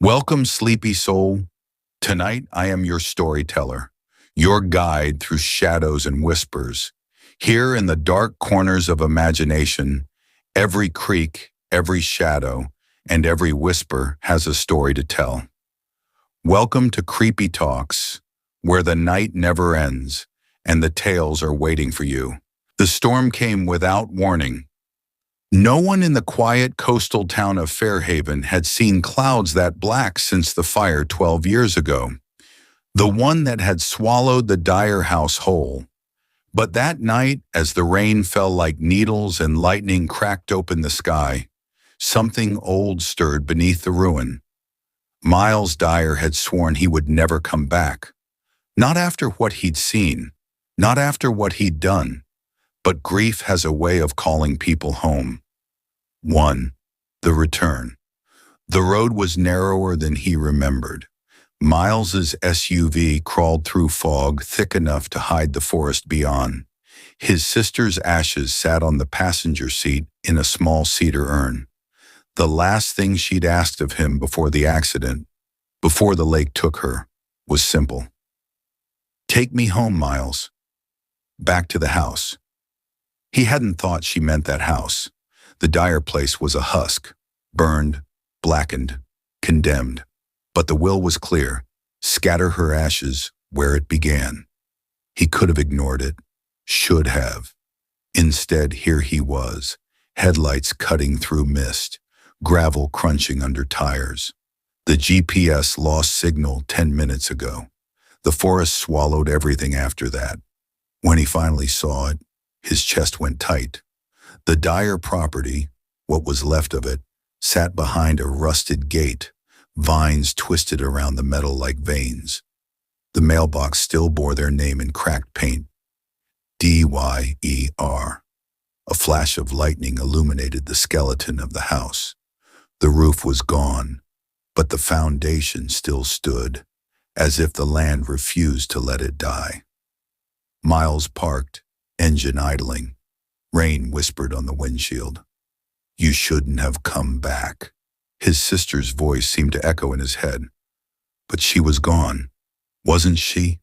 Welcome, sleepy soul. Tonight I am your storyteller, your guide through shadows and whispers. Here in the dark corners of imagination, every creak, every shadow, and every whisper has a story to tell. Welcome to Creepytalks, where the night never ends and the tales are waiting for you. The storm came without warning. No one in the quiet coastal town of Fairhaven had seen clouds that black since the fire 12 years ago, the one that had swallowed the Dyer house whole. But that night, as the rain fell like needles and lightning cracked open the sky, something old stirred beneath the ruin. Miles Dyer had sworn he would never come back, not after what he'd seen, not after what he'd done, but grief has a way of calling people home. 1. The return. The road was narrower than he remembered. Miles's SUV crawled through fog thick enough to hide the forest beyond. His sister's ashes sat on the passenger seat in a small cedar urn. The last thing she'd asked of him before the accident, before the lake took her, was simple. "Take me home, Miles." Back to the house. He hadn't thought she meant that house. The Dyer place was a husk, burned, blackened, condemned. But the will was clear: scatter her ashes where it began. He could have ignored it, should have. Instead, here he was, headlights cutting through mist, gravel crunching under tires. The GPS lost signal 10 minutes ago. The forest swallowed everything after that. When he finally saw it, his chest went tight. The Dyer property, what was left of it, sat behind a rusted gate, vines twisted around the metal like veins. The mailbox still bore their name in cracked paint. Dyer. A flash of lightning illuminated the skeleton of the house. The roof was gone, but the foundation still stood, as if the land refused to let it die. Miles parked, engine idling. Rain whispered on the windshield. "You shouldn't have come back." His sister's voice seemed to echo in his head. But she was gone, wasn't she?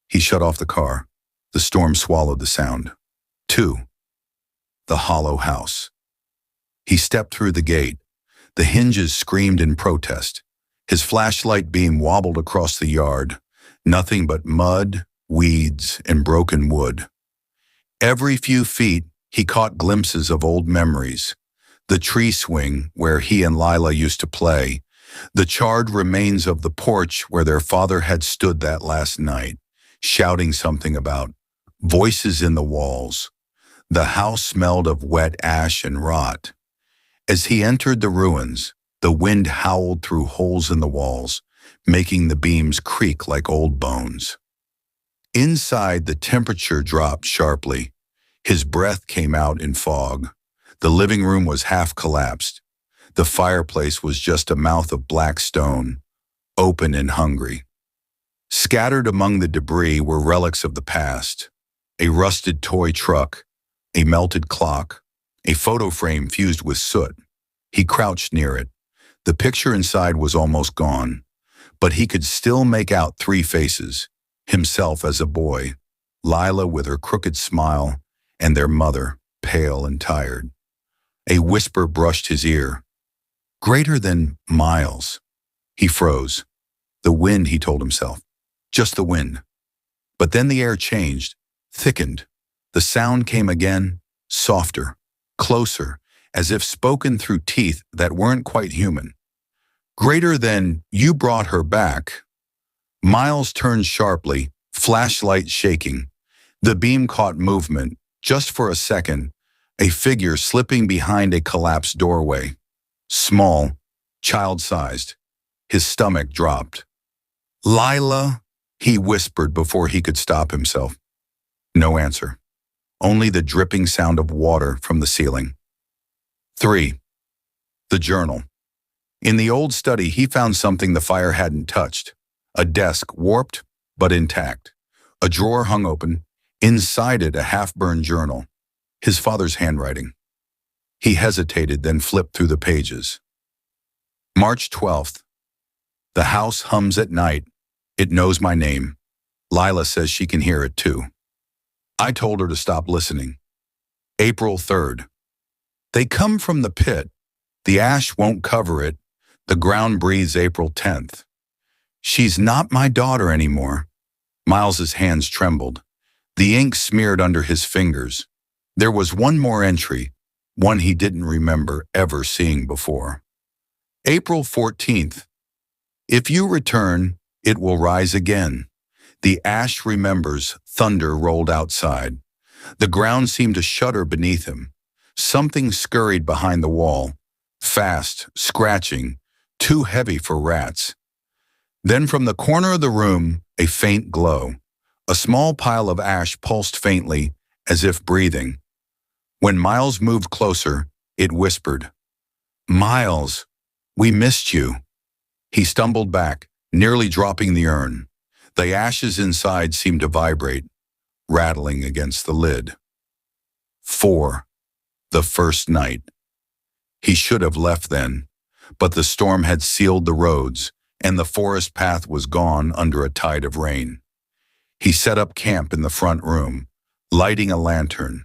He shut off the car. The storm swallowed the sound. 2. The hollow house. He stepped through the gate. The hinges screamed in protest. His flashlight beam wobbled across the yard. Nothing but mud, weeds, and broken wood. Every few feet, he caught glimpses of old memories. The tree swing where he and Lila used to play. The charred remains of the porch where their father had stood that last night, shouting something about voices in the walls. The house smelled of wet ash and rot. As he entered the ruins, the wind howled through holes in the walls, making the beams creak like old bones. Inside, the temperature dropped sharply. His breath came out in fog. The living room was half collapsed. The fireplace was just a mouth of black stone, open and hungry. Scattered among the debris were relics of the past: a rusted toy truck, a melted clock, a photo frame fused with soot. He crouched near it. The picture inside was almost gone, but he could still make out 3 faces: himself as a boy, Lila with her crooked smile, and their mother, pale and tired. A whisper brushed his ear. Greater than Miles. He froze. The wind, he told himself. Just the wind. But then the air changed, thickened. The sound came again, softer, closer, as if spoken through teeth that weren't quite human. Greater than, "You brought her back." Miles turned sharply, flashlight shaking. The beam caught movement. Just for a second, a figure slipping behind a collapsed doorway. Small, child-sized. His stomach dropped. "Lila," he whispered before he could stop himself. No answer. Only the dripping sound of water from the ceiling. 3. The journal. In the old study, he found something the fire hadn't touched. A desk, warped but intact. A drawer hung open. Inside it, a half-burned journal. His father's handwriting. He hesitated, then flipped through the pages. March 12th, The house hums at night. It knows my name. Lila says she can hear it too. I told her to stop listening. April 3rd. They come from the pit. The ash won't cover it. The ground breathes. April 10th. She's not my daughter anymore. Miles's hands trembled. The ink smeared under his fingers. There was one more entry, one he didn't remember ever seeing before. April 14th. If you return, it will rise again. The ash remembers. Thunder rolled outside. The ground seemed to shudder beneath him. Something scurried behind the wall. Fast, scratching, too heavy for rats. Then from the corner of the room, a faint glow. A small pile of ash pulsed faintly, as if breathing. When Miles moved closer, it whispered, "Miles, we missed you." He stumbled back, nearly dropping the urn. The ashes inside seemed to vibrate, rattling against the lid. 4. The first night. He should have left then, but the storm had sealed the roads, and the forest path was gone under a tide of rain. He set up camp in the front room, lighting a lantern.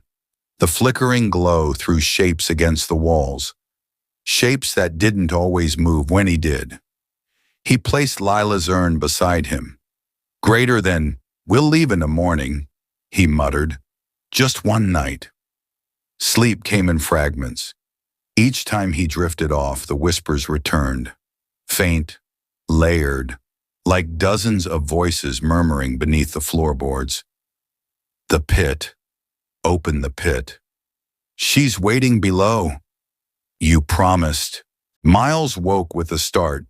The flickering glow threw shapes against the walls, shapes that didn't always move when he did. He placed Lila's urn beside him. Greater than, "We'll leave in the morning," he muttered. "Just one night." Sleep came in fragments. Each time he drifted off, the whispers returned, faint, layered, like dozens of voices murmuring beneath the floorboards. The pit. Open the pit. She's waiting below. You promised. Miles woke with a start.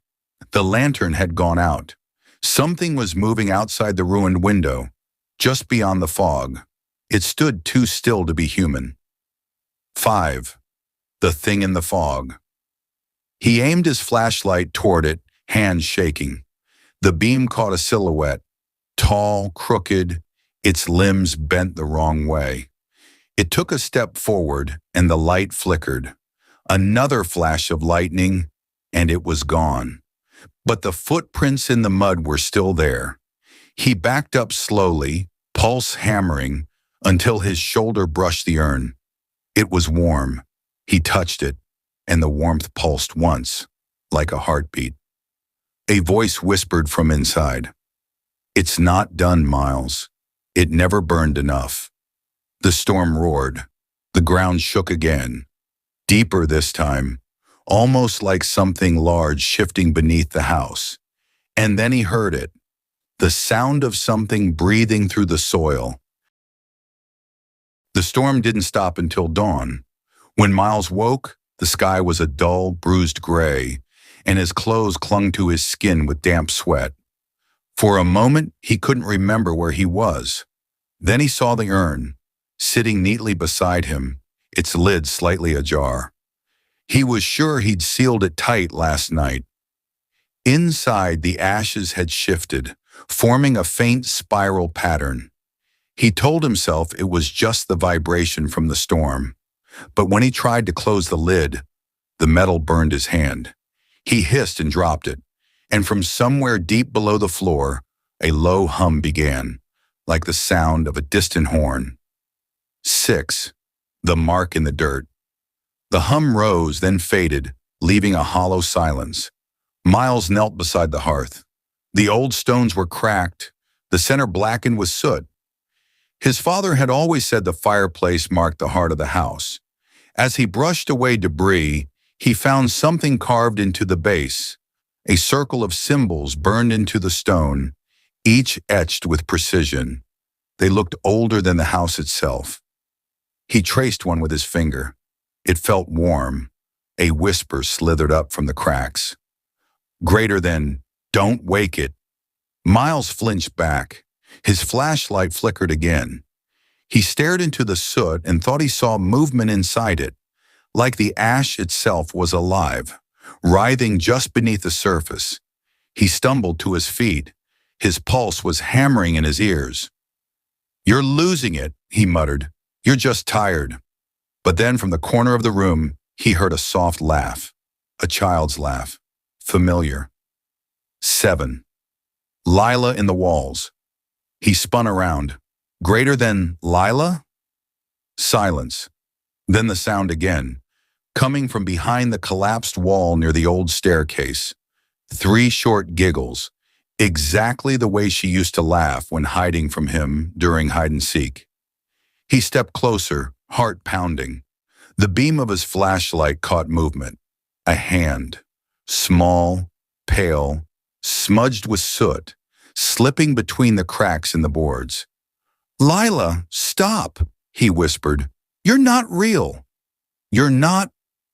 The lantern had gone out. Something was moving outside the ruined window, just beyond the fog. It stood too still to be human. 5. The thing in the fog. He aimed his flashlight toward it, hands shaking. The beam caught a silhouette, tall, crooked, its limbs bent the wrong way. It took a step forward, and the light flickered. Another flash of lightning, and it was gone. But the footprints in the mud were still there. He backed up slowly, pulse hammering, until his shoulder brushed the urn. It was warm. He touched it, and the warmth pulsed once, like a heartbeat. A voice whispered from inside, "It's not done, Miles. It never burned enough." The storm roared. The ground shook again, deeper this time, almost like something large shifting beneath the house. And then he heard it, the sound of something breathing through the soil. The storm didn't stop until dawn. When Miles woke, the sky was a dull, bruised gray, and his clothes clung to his skin with damp sweat. For a moment, he couldn't remember where he was. Then he saw the urn, sitting neatly beside him, its lid slightly ajar. He was sure he'd sealed it tight last night. Inside, the ashes had shifted, forming a faint spiral pattern. He told himself it was just the vibration from the storm. But when he tried to close the lid, the metal burned his hand. He hissed and dropped it, and from somewhere deep below the floor, a low hum began, like the sound of a distant horn. 6. The mark in the dirt. The hum rose, then faded, leaving a hollow silence. Miles knelt beside the hearth. The old stones were cracked, the center blackened with soot. His father had always said the fireplace marked the heart of the house. As he brushed away debris, he found something carved into the base, a circle of symbols burned into the stone, each etched with precision. They looked older than the house itself. He traced one with his finger. It felt warm. A whisper slithered up from the cracks. Greater than, "Don't wake it." Miles flinched back. His flashlight flickered again. He stared into the soot and thought he saw movement inside it, like the ash itself was alive, writhing just beneath the surface. He stumbled to his feet. His pulse was hammering in his ears. "You're losing it," he muttered. "You're just tired." But then from the corner of the room, he heard a soft laugh, a child's laugh, familiar. 7. Lila in the walls. He spun around. Greater than Lila? Silence. Then the sound again, coming from behind the collapsed wall near the old staircase. 3 short giggles, exactly the way she used to laugh when hiding from him during hide-and-seek. He stepped closer, heart pounding. The beam of his flashlight caught movement. A hand, small, pale, smudged with soot, slipping between the cracks in the boards. "Lila, stop," he whispered. "You're not real. You're not."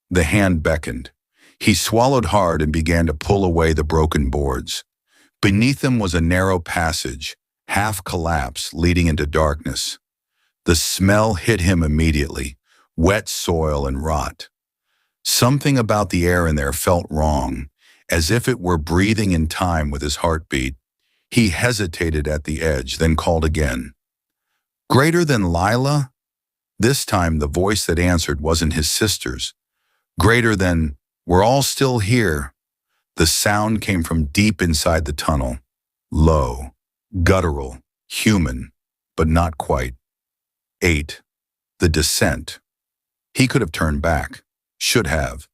The hand beckoned. He swallowed hard and began to pull away the broken boards. Beneath him was a narrow passage, half collapsed, leading into darkness. The smell hit him immediately, wet soil and rot. Something about the air in there felt wrong, as if it were breathing in time with his heartbeat. He hesitated at the edge, then called again. "Greater than Lila?" This time the voice that answered wasn't his sister's. Greater than, "We're all still here." The sound came from deep inside the tunnel. Low, guttural, human, but not quite. 8. The descent. He could have turned back, should have,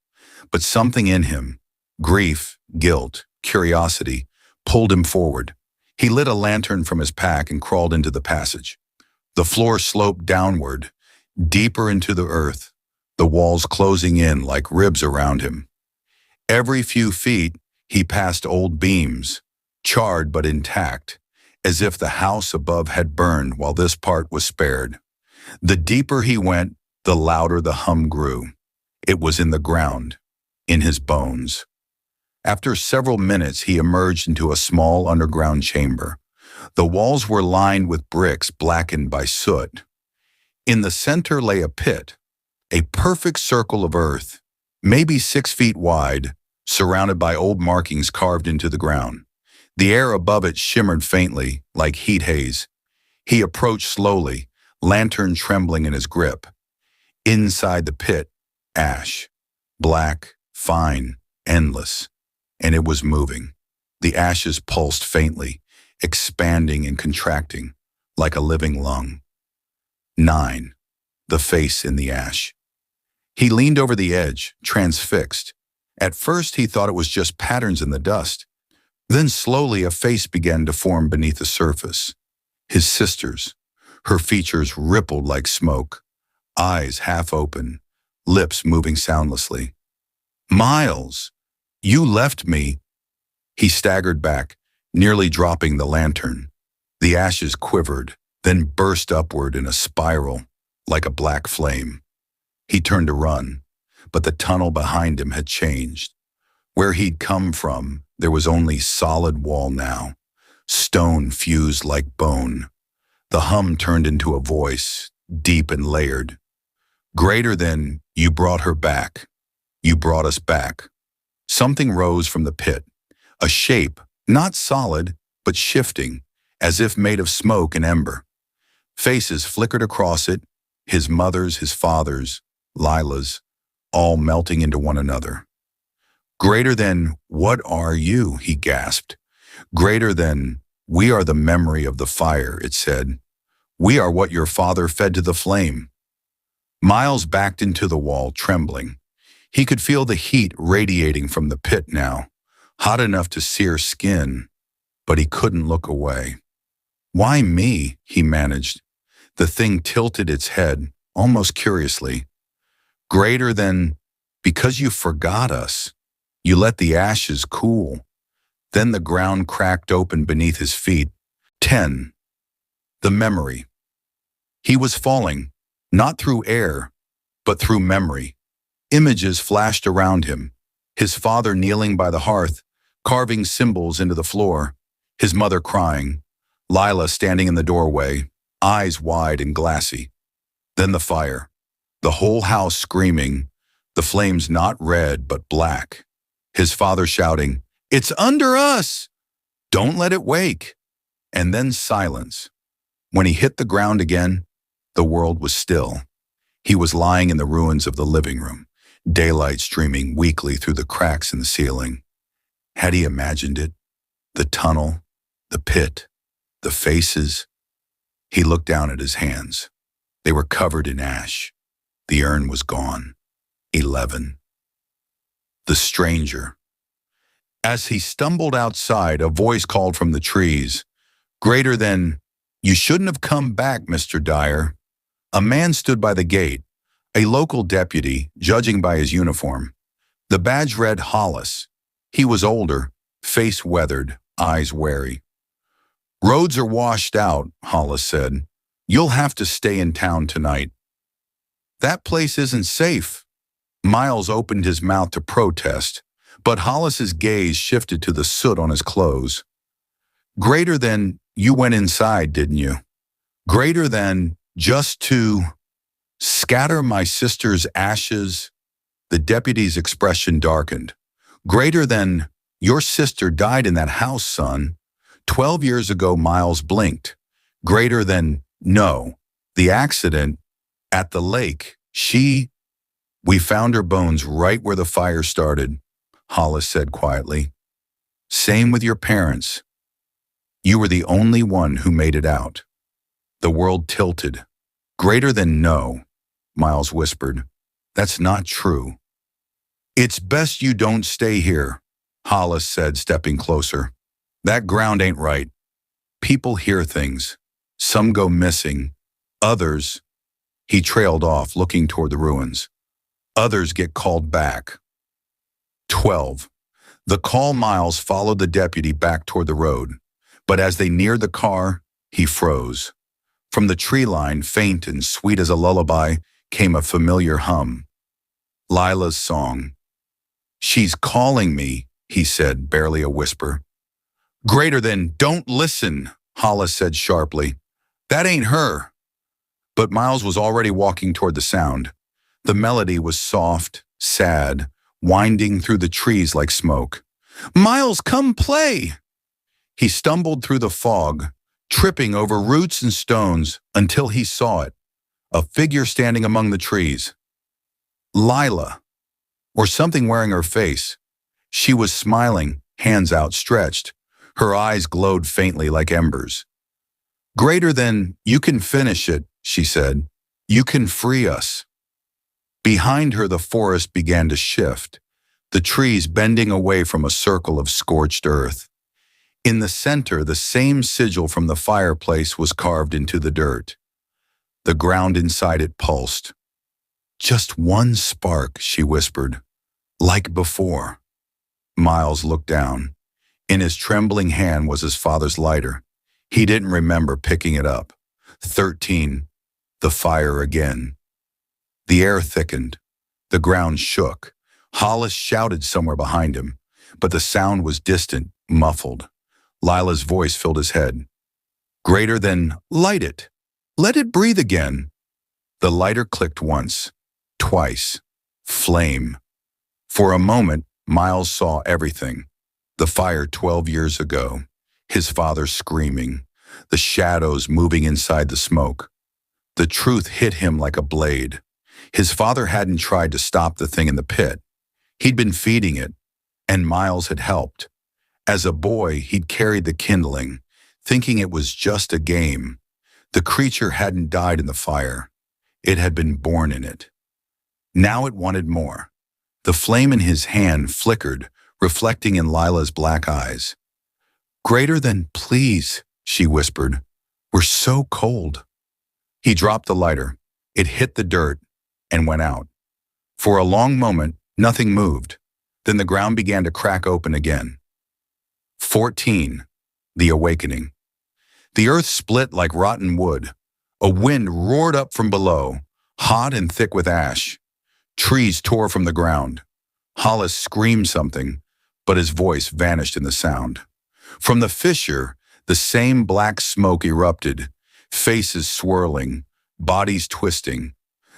but something in him, grief, guilt, curiosity, pulled him forward. He lit a lantern from his pack and crawled into the passage. The floor sloped downward, deeper into the earth, the walls closing in like ribs around him. Every few feet, he passed old beams, charred but intact, as if the house above had burned while this part was spared. The deeper he went, the louder the hum grew. It was in the ground, in his bones. After several minutes, he emerged into a small underground chamber. The walls were lined with bricks blackened by soot. In the center lay a pit, a perfect circle of earth, maybe 6 feet wide, surrounded by old markings carved into the ground. The air above it shimmered faintly, like heat haze. He approached slowly, lantern trembling in his grip. Inside the pit, ash, black, fine, endless, and it was moving. The ashes pulsed faintly, expanding and contracting, like a living lung. 9. The face in the ash. He leaned over the edge, transfixed. At first he thought it was just patterns in the dust. Then slowly a face began to form beneath the surface. His sister's. Her features rippled like smoke, eyes half open, lips moving soundlessly. "Miles, you left me." He staggered back, nearly dropping the lantern. The ashes quivered, then burst upward in a spiral, like a black flame. He turned to run, but the tunnel behind him had changed. Where he'd come from, there was only solid wall now, stone fused like bone. The hum turned into a voice, deep and layered. "Greater than, you brought her back. You brought us back." Something rose from the pit, a shape, not solid, but shifting, as if made of smoke and ember. Faces flickered across it, his mother's, his father's, Lila's, all melting into one another. "Greater than, what are you?" he gasped. "Greater than, we are the memory of the fire," it said. "We are what your father fed to the flame." Miles backed into the wall, trembling. He could feel the heat radiating from the pit now, hot enough to sear skin, but he couldn't look away. "Why me?" he managed. The thing tilted its head, almost curiously. "Greater than, because you forgot us. You let the ashes cool." Then the ground cracked open beneath his feet. 10. The memory. He was falling, not through air, but through memory. Images flashed around him. His father kneeling by the hearth, carving symbols into the floor. His mother crying. Lila standing in the doorway, eyes wide and glassy. Then the fire. The whole house screaming, the flames not red but black. His father shouting, "It's under us! Don't let it wake!" And then silence. When he hit the ground again, the world was still. He was lying in the ruins of the living room, daylight streaming weakly through the cracks in the ceiling. Had he imagined it? The tunnel, the pit, the faces. He looked down at his hands. They were covered in ash. The urn was gone. 11. The stranger. As he stumbled outside, a voice called from the trees, greater than, "You shouldn't have come back, Mr. Dyer." A man stood by the gate, a local deputy, judging by his uniform. The badge read Hollis. He was older, face weathered, eyes wary. "Roads are washed out," Hollis said. "You'll have to stay in town tonight." "That place isn't safe." Miles opened his mouth to protest, but Hollis's gaze shifted to the soot on his clothes. "Greater than, you went inside, didn't you? Greater than just to scatter my sister's ashes?" The deputy's expression darkened. "Greater than, your sister died in that house, son." 12 years ago, Miles blinked. "Greater than, no, the accident at the lake, we found her bones right where the fire started," Hollis said quietly. "Same with your parents. You were the only one who made it out." The world tilted. "Greater than no," Miles whispered. "That's not true." "It's best you don't stay here," Hollis said, stepping closer. "That ground ain't right. People hear things. Some go missing. Others," he trailed off, looking toward the ruins. "Others get called back." 12. The call. Miles followed the deputy back toward the road, but as they neared the car, he froze. From the tree line, faint and sweet as a lullaby, came a familiar hum. Lila's song. "She's calling me," he said, barely a whisper. "Greater than, don't listen," Hollis said sharply. "That ain't her." But Miles was already walking toward the sound. The melody was soft, sad, winding through the trees like smoke. "Miles, come play!" He stumbled through the fog, tripping over roots and stones until he saw it, a figure standing among the trees. Lila, or something wearing her face. She was smiling, hands outstretched. Her eyes glowed faintly like embers. "Greater than, you can finish it," she said. "You can free us." Behind her, the forest began to shift, the trees bending away from a circle of scorched earth. In the center, the same sigil from the fireplace was carved into the dirt. The ground inside it pulsed. "Just one spark," she whispered, "like before." Miles looked down. In his trembling hand was his father's lighter. He didn't remember picking it up. 13. The fire again. The air thickened. The ground shook. Hollis shouted somewhere behind him, but the sound was distant, muffled. Lila's voice filled his head. "Greater than, light it. Let it breathe again." The lighter clicked once, twice. Flame. For a moment, Miles saw everything. The fire 12 years ago, his father screaming, the shadows moving inside the smoke. The truth hit him like a blade. His father hadn't tried to stop the thing in the pit. He'd been feeding it, and Miles had helped. As a boy, he'd carried the kindling, thinking it was just a game. The creature hadn't died in the fire. It had been born in it. Now it wanted more. The flame in his hand flickered, reflecting in Lila's black eyes. "Greater than, please," she whispered. "We're so cold." He dropped the lighter. It hit the dirt and went out. For a long moment, nothing moved. Then the ground began to crack open again. 14. The awakening. The earth split like rotten wood. A wind roared up from below, hot and thick with ash. Trees tore from the ground. Hollis screamed something, but his voice vanished in the sound. From the fissure, the same black smoke erupted, faces swirling, bodies twisting.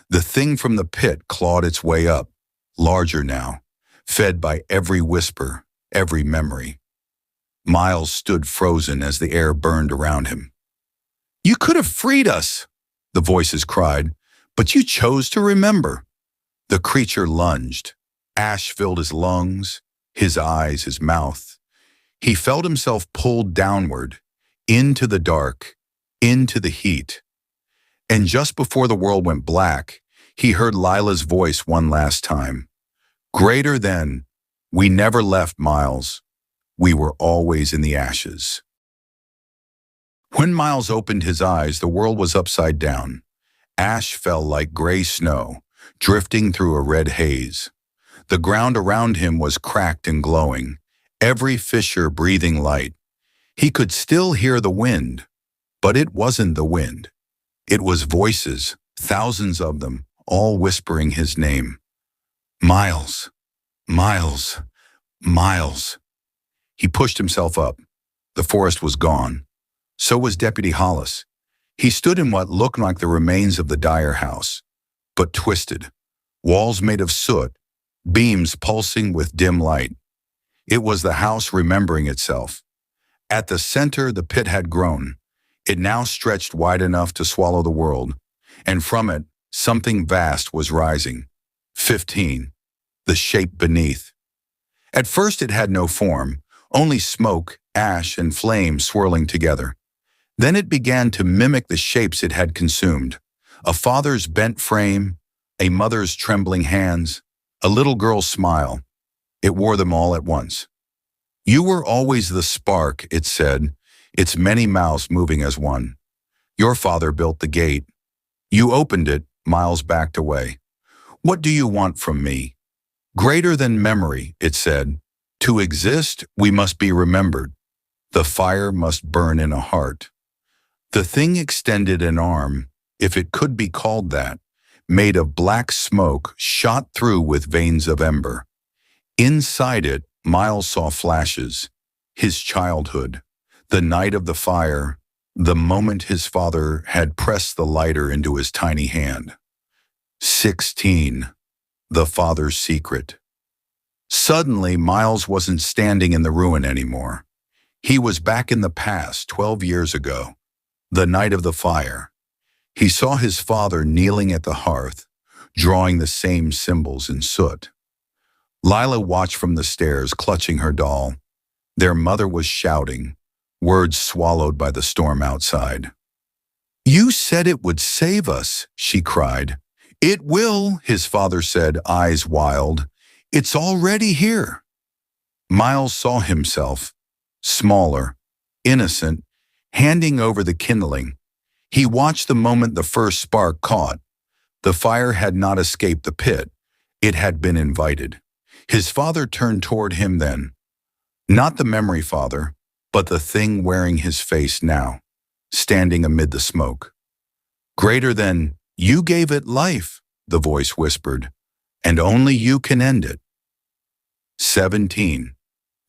The thing from the pit clawed its way up, larger now, fed by every whisper, every memory. Miles stood frozen as the air burned around him. "You could have freed us," the voices cried, "but you chose to remember." The creature lunged. Ash filled his lungs, his eyes, his mouth. He felt himself pulled downward, into the dark, into the heat. And just before the world went black, he heard Lila's voice one last time. Greater than, we never left, Miles. We were always in the ashes. When Miles opened his eyes, the world was upside down. Ash fell like gray snow, drifting through a red haze. The ground around him was cracked and glowing, every fissure breathing light. He could still hear the wind, but it wasn't the wind. It was voices, thousands of them, all whispering his name. Miles, Miles, Miles. He pushed himself up. The forest was gone. So was Deputy Hollis. He stood in what looked like the remains of the Dyer house, but twisted. Walls made of soot, beams pulsing with dim light. It was the house remembering itself. At the center, the pit had grown. It now stretched wide enough to swallow the world, and from it, something vast was rising. 15. The shape beneath. At first it had no form, only smoke, ash, and flame swirling together. Then it began to mimic the shapes it had consumed. A father's bent frame, a mother's trembling hands, a little girl's smile. It wore them all at once. You were always the spark, it said, its many mouths moving as one. Your father built the gate. You opened it, Miles backed away. What do you want from me? Greater than memory, it said. To exist, we must be remembered. The fire must burn in a heart. The thing extended an arm, if it could be called that, made of black smoke shot through with veins of ember. Inside it, Miles saw flashes. His childhood, the night of the fire, the moment his father had pressed the lighter into his tiny hand. 16. The father's secret. Suddenly, Miles wasn't standing in the ruin anymore. He was back in the past, 12 years ago, the night of the fire. He saw his father kneeling at the hearth, drawing the same symbols in soot. Lila watched from the stairs, clutching her doll. Their mother was shouting, words swallowed by the storm outside. You said it would save us, she cried. It will, his father said, eyes wild. It's already here. Miles saw himself, smaller, innocent, handing over the kindling. He watched the moment the first spark caught. The fire had not escaped the pit. It had been invited. His father turned toward him then. Not the memory father, but the thing wearing his face now, standing amid the smoke. Greater than, you gave it life, the voice whispered, and only you can end it. 17.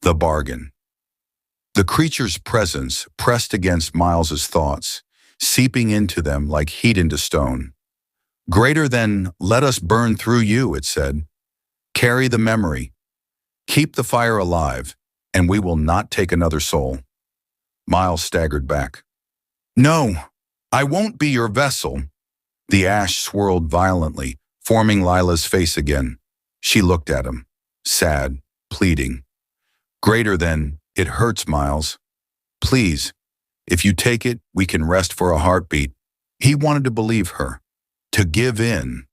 The bargain. The creature's presence pressed against Miles's thoughts, seeping into them like heat into stone. Greater than, let us burn through you, it said. Carry the memory. Keep the fire alive, and we will not take another soul. Miles staggered back. No, I won't be your vessel. The ash swirled violently, forming Lila's face again. She looked at him, sad, pleading. Greater than, it hurts, Miles. Please, if you take it, we can rest for a heartbeat. He wanted to believe her, to give in,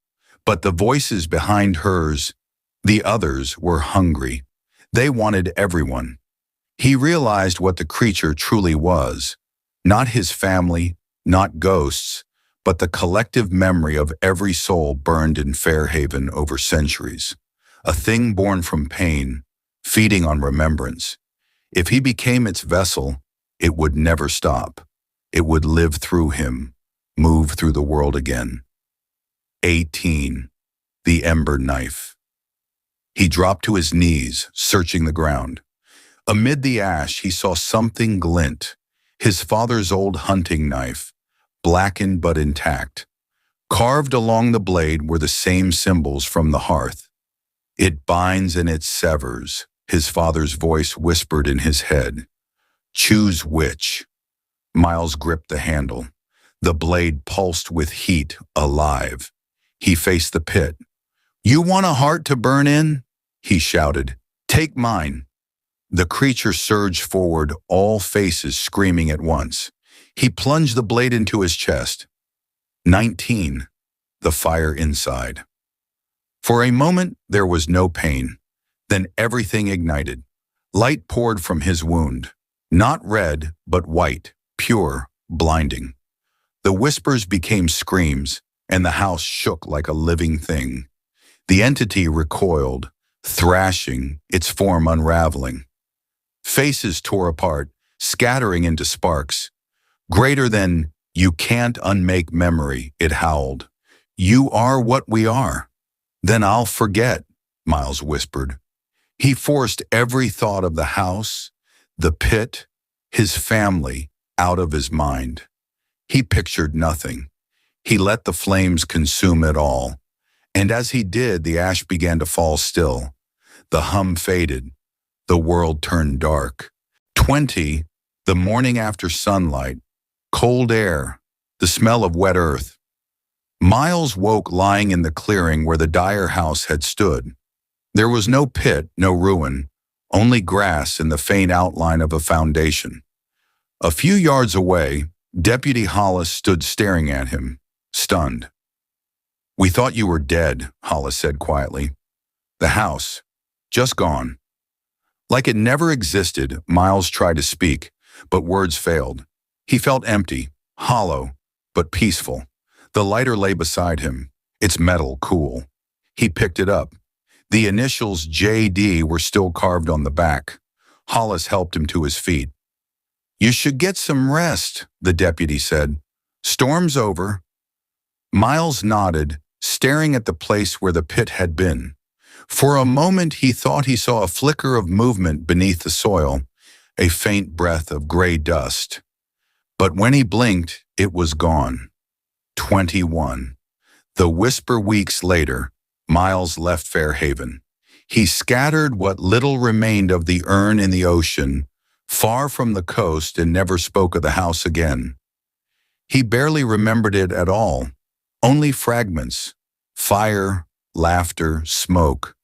but the voices behind hers, the others, were hungry. They wanted everyone. He realized what the creature truly was, not his family, not ghosts, but the collective memory of every soul burned in Fairhaven over centuries. A thing born from pain, feeding on remembrance. If he became its vessel, it would never stop. It would live through him, move through the world again. 18. The ember knife. He dropped to his knees, searching the ground. Amid the ash, he saw something glint, his father's old hunting knife, blackened but intact. Carved along the blade were the same symbols from the hearth. It binds and it severs, his father's voice whispered in his head. Choose which. Miles gripped the handle. The blade pulsed with heat, alive. He faced the pit. You want a heart to burn in? He shouted. Take mine. The creature surged forward, all faces screaming at once. He plunged the blade into his chest. 19. The fire inside. For a moment, there was no pain. Then everything ignited. Light poured from his wound. Not red, but white, pure, blinding. The whispers became screams, and the house shook like a living thing. The entity recoiled, thrashing, its form unraveling. Faces tore apart, scattering into sparks. Greater than, "You can't unmake memory," it howled. "You are what we are." "Then I'll forget," Miles whispered. He forced every thought of the house, the pit, his family, out of his mind. He pictured nothing. He let the flames consume it all. And as he did, the ash began to fall still. The hum faded. The world turned dark. 20. The morning after sunlight. Cold air. The smell of wet earth. Miles woke lying in the clearing where the Dyer house had stood. There was no pit, no ruin, only grass and the faint outline of a foundation. A few yards away, Deputy Hollis stood staring at him, stunned. "We thought you were dead," Hollis said quietly. "The house, just gone." Like it never existed, Miles tried to speak, but words failed. He felt empty, hollow, but peaceful. The lighter lay beside him, its metal cool. He picked it up. The initials JD were still carved on the back. Hollis helped him to his feet. "You should get some rest," the deputy said. "Storm's over." Miles nodded, staring at the place where the pit had been. For a moment he thought he saw a flicker of movement beneath the soil, a faint breath of gray dust. But when he blinked, it was gone. 21. The whisper weeks later, Miles left Fairhaven. He scattered what little remained of the urn in the ocean, far from the coast, and never spoke of the house again. He barely remembered it at all, only fragments, fire, laughter, smoke.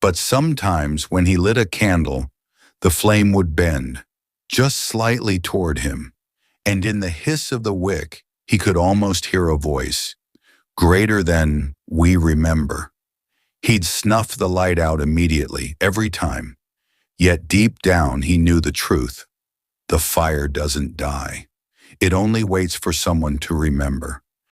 But sometimes when he lit a candle, the flame would bend, just slightly toward him, and in the hiss of the wick, he could almost hear a voice, greater than "we remember." He'd snuff the light out immediately, every time. Yet deep down he knew the truth. The fire doesn't die. It only waits for someone to remember.